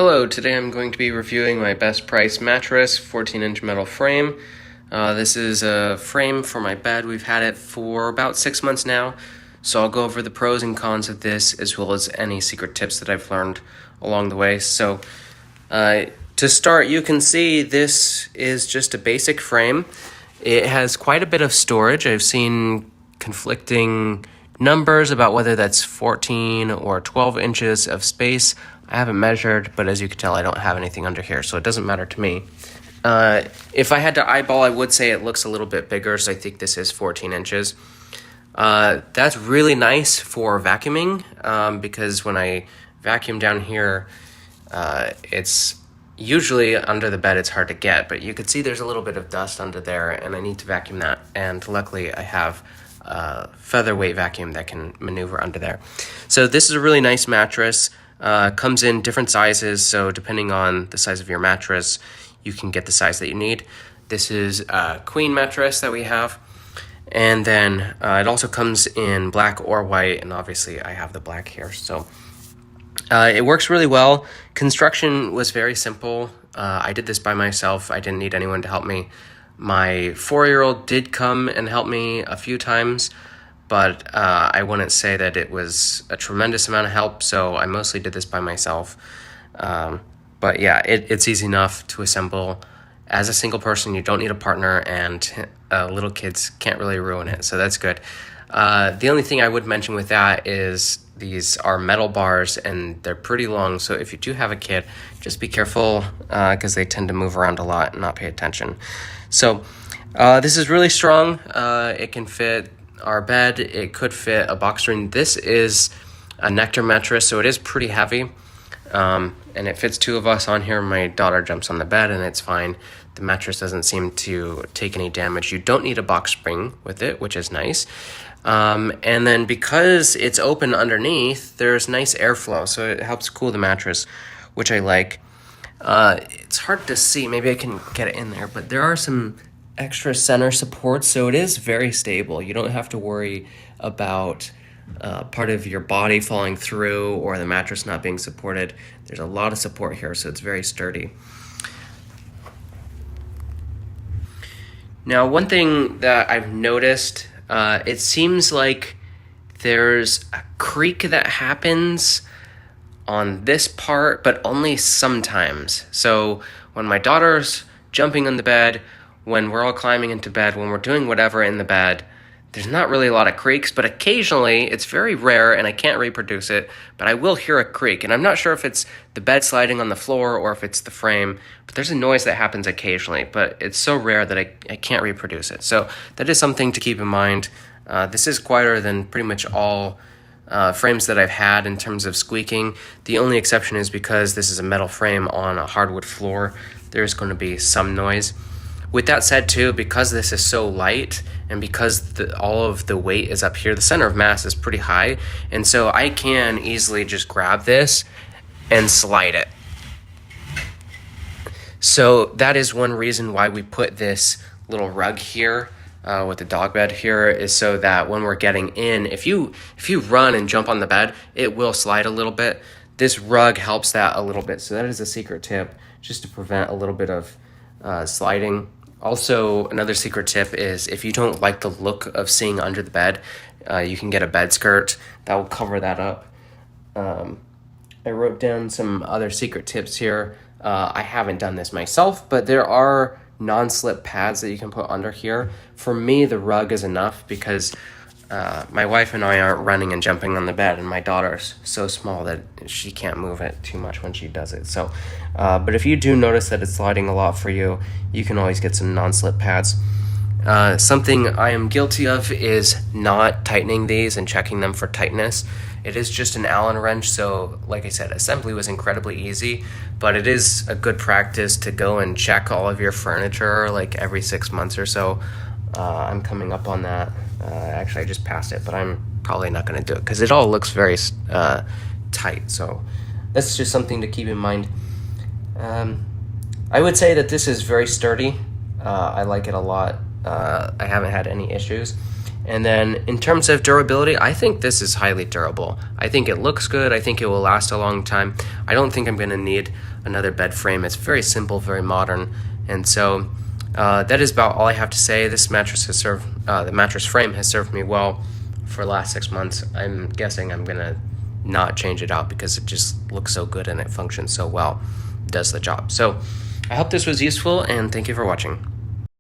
Hello, today I'm going to be reviewing my best Price Mattress 14-inch metal frame. This is a frame for my bed. We've had it for about 6 months now, so I'll go over the pros and cons of this as well as any secret tips that I've learned along the way. So to start, you can see this is just a basic frame. It has quite a bit of storage. I've seen conflicting numbers about whether that's 14 or 12 inches of space. I haven't measured, but as you can tell, I don't have anything under here, so it doesn't matter to me. If I had to eyeball, I would say it looks a little bit bigger, so I think this is 14 inches. That's really nice for vacuuming, because when I vacuum down here, it's usually under the bed, it's hard to get, but you could see there's a little bit of dust under there, and I need to vacuum that, and luckily I have a featherweight vacuum that can maneuver under there. So this is a really nice mattress. Comes in different sizes, so depending on the size of your mattress, you can get the size that you need. This is a queen mattress that we have, and then it also comes in black or white, and obviously I have the black here, so it works really well. Construction was very simple. I did this by myself. I didn't need anyone to help me. My 4-year-old did come and help me a few times, but I wouldn't say that it was a tremendous amount of help, so I mostly did this by myself. But yeah, it's easy enough to assemble. As a single person, you don't need a partner, and little kids can't really ruin it, so that's good. The only thing I would mention with that is these are metal bars, and they're pretty long, so if you do have a kid, just be careful, because they tend to move around a lot and not pay attention. So this is really strong. It can fit our bed, it could fit a box spring. This is a Nectar mattress, so it is pretty heavy, and it fits 2 of us on here. My daughter jumps on the bed and it's fine. The mattress doesn't seem to take any damage. You don't need a box spring with it, which is nice. And then because it's open underneath, there's nice airflow, so it helps cool the mattress, which I like. It's hard to see, maybe I can get it in there, but there are some extra center support, so it is very stable. You don't have to worry about part of your body falling through or the mattress not being supported. There's a lot of support here, so it's very sturdy. Now, one thing that I've noticed, it seems like there's a creak that happens on this part, but only sometimes. So when my daughter's jumping on the bed, when we're all climbing into bed, when we're doing whatever in the bed, there's not really a lot of creaks, but occasionally, it's very rare and I can't reproduce it, but I will hear a creak. And I'm not sure if it's the bed sliding on the floor or if it's the frame, but there's a noise that happens occasionally, but it's so rare that I can't reproduce it. So that is something to keep in mind. This is quieter than pretty much all frames that I've had in terms of squeaking. The only exception is because this is a metal frame on a hardwood floor, there's going to be some noise. With that said too, because this is so light and because all of the weight is up here, the center of mass is pretty high, and so I can easily just grab this and slide it. So that is one reason why we put this little rug here with the dog bed here, is so that when we're getting in, if you run and jump on the bed, it will slide a little bit. This rug helps that a little bit, so that is a secret tip, just to prevent a little bit of sliding. Also, another secret tip is if you don't like the look of seeing under the bed, you can get a bed skirt that will cover that up. I wrote down some other secret tips here. I haven't done this myself, but there are non-slip pads that you can put under here. For me, the rug is enough because my wife and I aren't running and jumping on the bed, and my daughter's so small that she can't move it too much when she does it. So, but if you do notice that it's sliding a lot for you, you can always get some non-slip pads. Something I am guilty of is not tightening these and checking them for tightness. It is just an Allen wrench, so like I said, assembly was incredibly easy, but it is a good practice to go and check all of your furniture like every 6 months or so. I'm coming up on that. Actually, I just passed it, but I'm probably not going to do it because it all looks very tight. So that's just something to keep in mind. I would say that this is very sturdy. I like it a lot. I haven't had any issues. And then in terms of durability, I think this is highly durable. I think it looks good. I think it will last a long time. I don't think I'm going to need another bed frame. It's very simple, very modern. And so that is about all I have to say. This mattress has served, the mattress frame has served me well for the last 6 months. I'm guessing I'm going to not change it out because it just looks so good and it functions so well. It does the job. So I hope this was useful, and thank you for watching.